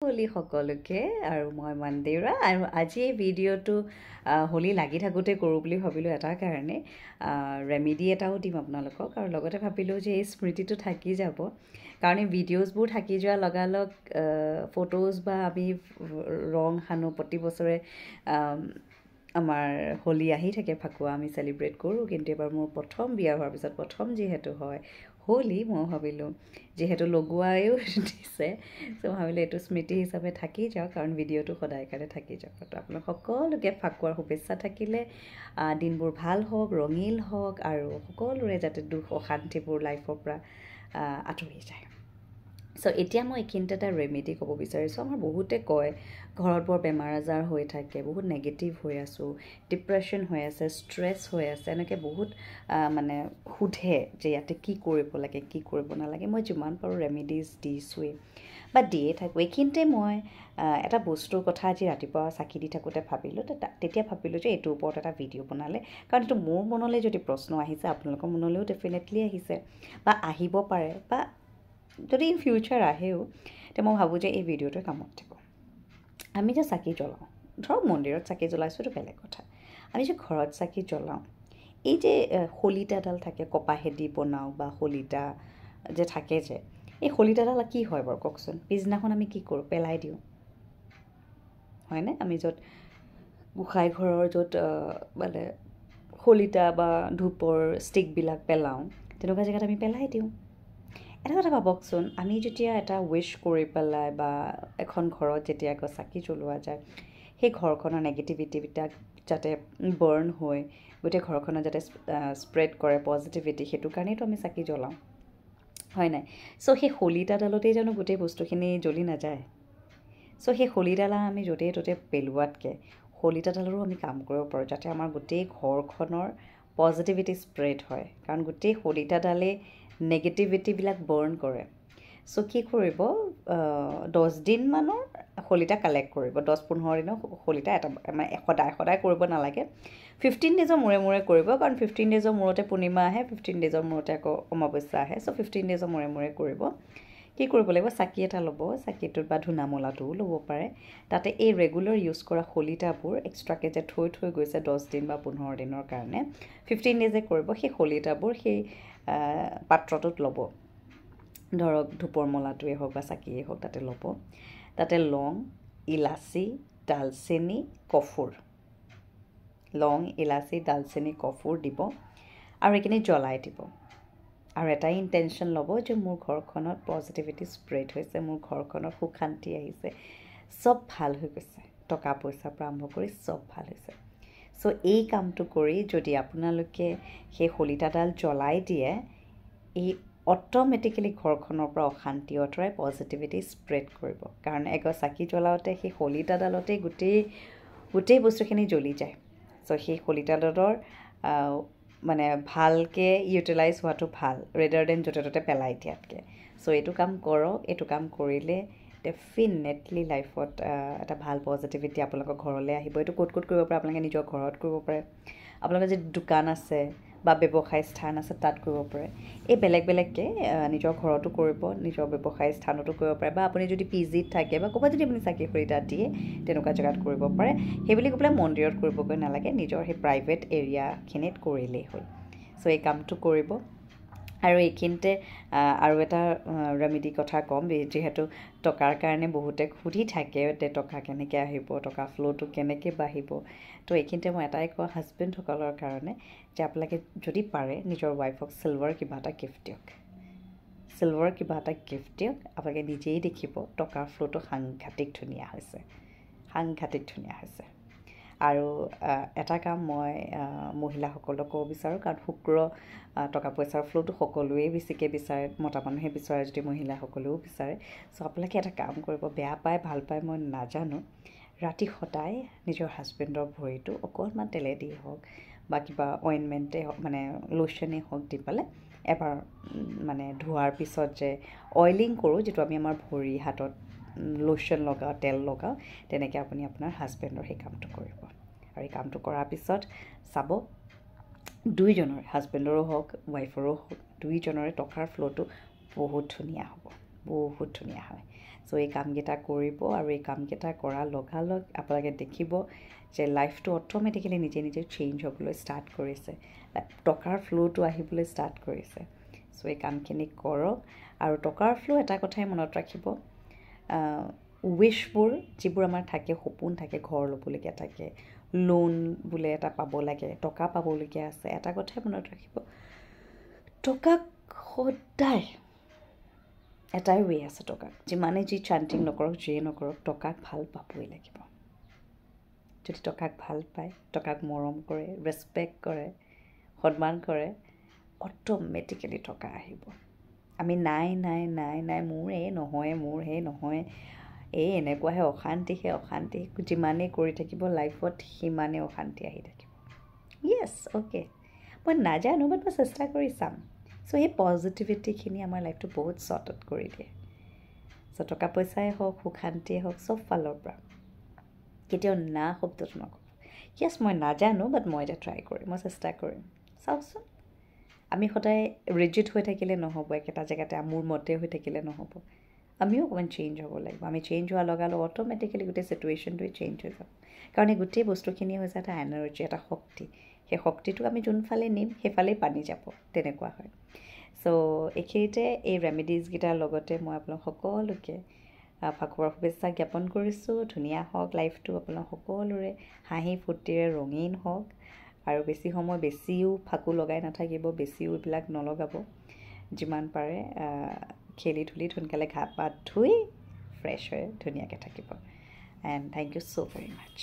হোলি সকলোকে আৰু মই মন্দিৰা আৰু আজি এই ভিডিঅ'টো হোলি লাগি থাকোঁতে কৰোঁ বুলি ভাবিলোঁ এটা কাৰণে ৰেমেডি এটাও দিম আপোনালোকক আৰু লগতে ভাবিলোঁ যে এই স্মৃতিটো থাকি যাব কাৰণ এই ভিডিঅ'জবোৰ থাকি যোৱাৰ লগালগ ফটোজ বা আমি ৰং সানো প্ৰতি বছৰে আমাৰ হোলি আহি থাকে ফাকুৱা আমি চেলিব্ৰেট কৰোঁ কিন্তু এবাৰ মোৰ প্ৰথম বিয়া হোৱাৰ পিছত প্ৰথম যিহেতু হয় হোলি মই ভাবিলোঁ যিহেতু লগোৱায়ো দিছে চ' ভাবিলোঁ এইটো স্মৃতি হিচাপে থাকি যাওক কাৰণ ভিডিঅ'টো সদায় কাৰণে থাকি যাওক তো আপোনালোক সকলোকে ফাকুৱাৰ শুভেচ্ছা থাকিলে দিনবোৰ ভাল হওক ৰঙীল হওক আৰু সকলোৰে যাতে দুখ অশান্তিবোৰ লাইফৰ পৰা আঁতৰি যায় চ' এতিয়া মই এইখিনিতে এটা ৰেমেডি ক'ব বিচাৰিছোঁ আমাৰ বহুতে কয় ঘৰত বৰ বেমাৰ আজাৰ হৈ থাকে বহুত নেগেটিভ হৈ আছোঁ ডিপ্ৰেশ্যন হৈ আছে ষ্ট্ৰেছ হৈ আছে এনেকৈ বহুত মানে সোধে যে ইয়াতে কি কৰিব লাগে কি কৰিব নালাগে মই যিমান পাৰোঁ ৰেমেডিজ দিছোঁৱেই বা দিয়ে থাকোঁ এইখিনিতে মই এটা বস্তুৰ কথা আজি ৰাতিপুৱা চাকি দি থাকোঁতে ভাবিলোঁ তেতিয়া ভাবিলোঁ যে এইটোৰ ওপৰত এটা ভিডিঅ' বনালে কাৰণ এইটো মোৰ মনলৈ যদি প্ৰশ্ন আহিছে আপোনালোকৰ মনলৈও ডেফিনেটলি আহিছে বা আহিব পাৰে বা যদি ইন ফিউচাৰ আহেও তেতিয়া মই ভাবোঁ যে এই ভিডিঅ'টোৱে কামত দিব আমি যে চাকি জ্বলাওঁ ধৰক মন্দিৰত চাকি জ্বলাইছোঁ এইটো বেলেগ কথা আমি যে ঘৰত চাকি জ্বলাওঁ এই যে শলিতাডাল থাকে কপাহেদি বনাওঁ বা শলিতা যে থাকে যে এই শলিতাডাল কি হয় বাৰু কওকচোন পিছদিনাখন আমি কি কৰোঁ পেলাই দিওঁ হয়নে আমি য'ত গোঁসাই ঘৰৰ য'ত মানে শলিতা বা ধূপৰ ষ্টিকবিলাক পেলাওঁ তেনেকুৱা জেগাত আমি পেলাই দিওঁ এটা কথা ভাবকচোন আমি যেতিয়া এটা উইচ কৰি পেলাই বা এখন ঘৰত যেতিয়া আকৌ চাকি জ্বলোৱা যায় সেই ঘৰখনৰ নেগেটিভিটিবিলাক যাতে বাৰ্ণ হৈ গোটেই ঘৰখনত যাতে স্প্ৰেড কৰে পজিটিভিটি সেইটো কাৰণেইতো আমি চাকি জ্বলাওঁ হয় নাই চ' সেই শলিতাডালতেই জানো গোটেই বস্তুখিনি জ্বলি নাযায় চ' সেই শলিতাডাল আমি য'তেই ত'তে পেলোৱাতকৈ শলিতাডালৰো আমি কাম কৰিব পাৰোঁ যাতে আমাৰ গোটেই ঘৰখনৰ পজিটিভিটি স্প্ৰেড হয় কাৰণ গোটেই শলিতাডালেই নেগেটিভিটিবিলাক বাৰ্ণ কৰে চ' কি কৰিব 10 দিনমানৰ শলিতা কালেক্ট কৰিব 10-15 দিনৰ শলিতা এটা মানে সদায় কৰিব নালাগে 15 ডেজৰ মূৰে মূৰে কৰিব কাৰণ 15 ডেজৰ মূৰতে পূৰ্ণিমা আহে 15 ডেজৰ মূৰতে আকৌ অমাৱস্যা আহে চ' 15 ডেজৰ মূৰে মূৰে কৰিব কি কৰিব লাগিব চাকি এটা ল'ব চাকিটোত বা ধূনামলাটোও ল'ব পাৰে তাতে এই ৰেগুলাৰ ইউজ কৰা শলিতাবোৰ এক্সট্ৰাকৈ যে থৈ গৈছে 10 দিন বা 15 দিনৰ কাৰণে 15 ডেজে কৰিব সেই শলিতাবোৰ সেই পাত্ৰটোত ল'ব ধৰক ধূপৰ মলাটোৱে হওক বা চাকিয়েই হওক তাতে ল'ব তাতে লং ইলাচি ডালচেনি কফুৰ লং ইলাচি ডালচেনি কফুৰ দিব আৰু এইখিনি জ্বলাই দিব আৰু এটাই ইণ্টেনশ্যন ল'ব যে মোৰ ঘৰখনত পজিটিভিটি স্প্ৰেড হৈছে মোৰ ঘৰখনত সুখ শান্তি আহিছে চব ভাল হৈ গৈছে টকা পইচাৰ পৰা আৰম্ভ কৰি চব ভাল হৈছে চ' এই কামটো কৰি যদি আপোনালোকে সেই শলিতাডাল জ্বলাই দিয়ে এই অট'মেটিকেলি ঘৰখনৰ পৰা অশান্তি আঁতৰাই পজিটিভিটি স্প্ৰেড কৰিব কাৰণ এগছ চাকি জ্বলাওঁতে সেই শলিতাডালতেই গোটেই বস্তুখিনি জ্বলি যায় চ' সেই শলিতাডালৰ মানে ভালকৈ ইউটিলাইজ হোৱাটো ভাল ৰেডাৰ দেন য'তে ত'তে পেলাই দিয়াতকৈ চ' এইটো কাম কৰক এইটো কাম কৰিলে ডেফিনেটলি লাইফত এটা ভাল পজিটিভিটি আপোনালোকৰ ঘৰলৈ আহিব এইটো ক'ত কৰিব পাৰে আপোনালোকে নিজৰ ঘৰত কৰিব পাৰে আপোনালোকৰ যদি দোকান আছে বা ব্যৱসায় স্থান আছে তাত কৰিব পাৰে এই বেলেগকৈ নিজৰ ঘৰতো কৰিব নিজৰ ব্যৱসায় স্থানতো কৰিব পাৰে বা আপুনি যদি পিজিত থাকে বা ক'ৰবাত যদি আপুনি চাকি খৰিটা দিয়ে তেনেকুৱা জেগাত কৰিব পাৰে সেই বুলি কৈ পেলাই মন্দিৰত কৰিবগৈ নালাগে নিজৰ সেই প্ৰাইভেট এৰিয়াখিনিত কৰিলেই হ'ল চ' এই কামটো কৰিব আৰু এইখিনিতে আৰু এটা ৰেমেডি কথা ক'ম যিহেতু টকাৰ কাৰণে বহুতে সুধি থাকে যে টকা কেনেকৈ আহিব টকা ফ্ল'টো কেনেকৈ বাঢ়িব তো এইখিনিতে মই এটাই কওঁ হাজবেণ্ডসকলৰ কাৰণে যে আপোনালোকে যদি পাৰে নিজৰ ৱাইফক চিলভাৰ কিবা এটা গিফ্ট দিয়ক আপোনালোকে নিজেই দেখিব টকাৰ ফ্ল'টো সাংঘাতিক ধুনীয়া হৈছে আৰু এটা কাম মই মহিলাসকলক ক'ব বিচাৰোঁ কাৰণ শুক্ৰ টকা পইচাৰ ফ্ল'টো সকলোৱে বেছিকৈ বিচাৰে মতা মানুহে বিচাৰে যদি মহিলাসকলেও বিচাৰে চ' আপোনালোকে এটা কাম কৰিব বেয়া পায় ভাল পায় মই নাজানো ৰাতি সদায় নিজৰ হাজবেণ্ডৰ ভৰিটো অকণমান তেলেদি হওক বা কিবা অইনমেণ্টেই হওক মানে লোচনেই হওক দি পেলাই এবাৰ মানে ধোৱাৰ পিছত যে অইলিং কৰোঁ যিটো আমি আমাৰ ভৰি হাতত লোচন লগাওঁ তেল লগাওঁ তেনেকৈ আপুনি আপোনাৰ হাজবেণ্ডৰ সেই কামটো কৰিব আৰু এই কামটো কৰাৰ পিছত চাব দুইজনৰে হাজবেণ্ডৰো হওক ৱাইফৰো হওক দুইজনৰে টকাৰ ফ্ল'টো বহুত ধুনীয়া হ'ব বহুত ধুনীয়া হয় চ' এই কামকেইটা কৰিব আৰু এই কামকেইটা কৰাৰ লগালগ আপোনালোকে দেখিব যে লাইফটো অট'মেটিকেলি নিজে নিজে চেঞ্জ হ'বলৈ ষ্টাৰ্ট কৰিছে টকাৰ ফ্ল'টো আহিবলৈ ষ্টাৰ্ট কৰিছে চ' এই কামখিনি কৰক আৰু টকাৰ ফ্ল' এটা কথাই মনত ৰাখিব উইচবোৰ যিবোৰ আমাৰ থাকে সপোন থাকে ঘৰ ল'বলগীয়া থাকে লোন বোলে এটা পাব লাগে টকা পাবলগীয়া আছে এটা কথাই মনত ৰাখিব টকাক সদায় এটাই ৱে আছে টকাক যিমানে যি চান্টিং নকৰক যিয়ে নকৰক টকাক ভাল পাবই লাগিব যদি টকাক ভাল পায় টকাক মৰম কৰে ৰেচপেক্ট কৰে সন্মান কৰে অট'মেটিকেলি টকা আহিব আমি নাই নাই নাই নাই মোৰ এই নহয় মোৰ সেই নহয় এই এনেকুৱাহে অশান্তি যিমানেই কৰি থাকিব লাইফত সিমানেই অশান্তি আহি থাকিব য়েছ অ'কে মই নাজানো বাট মই চেষ্টা কৰি চাম চ' সেই পজিটিভিটিখিনি আমাৰ লাইফটো বহুত শ্বৰ্ট আউট কৰি দিয়ে চ' টকা পইচাই হওক সুখ শান্তিয়ে হওক চব ফালৰ পৰা কেতিয়াও না শব্দটো নকওঁ য়েছ মই নাজানো বাট মই এতিয়া ট্ৰাই কৰিম মই চেষ্টা কৰিম চাওকচোন আমি সদায় ৰিজিড হৈ থাকিলে নহ'ব একেটা জেগাতে মোৰ মতে হৈ থাকিলে নহ'ব আমিও অকণমান চেঞ্জ হ'ব লাগিব আমি চেঞ্জ হোৱাৰ লগালগ অট'মেটিকেলি গোটেই চিটুৱেশ্যনটোৱে চেঞ্জ হৈ যাব কাৰণ এই গোটেই বস্তুখিনি হৈছে এটা এনাৰ্জি এটা শক্তি সেই শক্তিটোক আমি যোনফালে নিম সেইফালেই পানী যাব তেনেকুৱা হয় চ' এইখিনিতে এই ৰেমেডিজকেইটাৰ লগতে মই আপোনালোক সকলোকে ফাকুৱাৰ শুভেচ্ছা জ্ঞাপন কৰিছোঁ ধুনীয়া হওক লাইফটো আপোনালোক সকলোৰে হাঁহি ফূৰ্তিৰে ৰঙীন হওক আৰু বেছি সময় বেছিও ফাকু লগাই নাথাকিব বেছিও এইবিলাক নলগাব যিমান পাৰে খেলি ধূলি সোনকালে গা পা ধুই ফ্ৰেছ হৈ ধুনীয়াকৈ থাকিব and thank you so' very much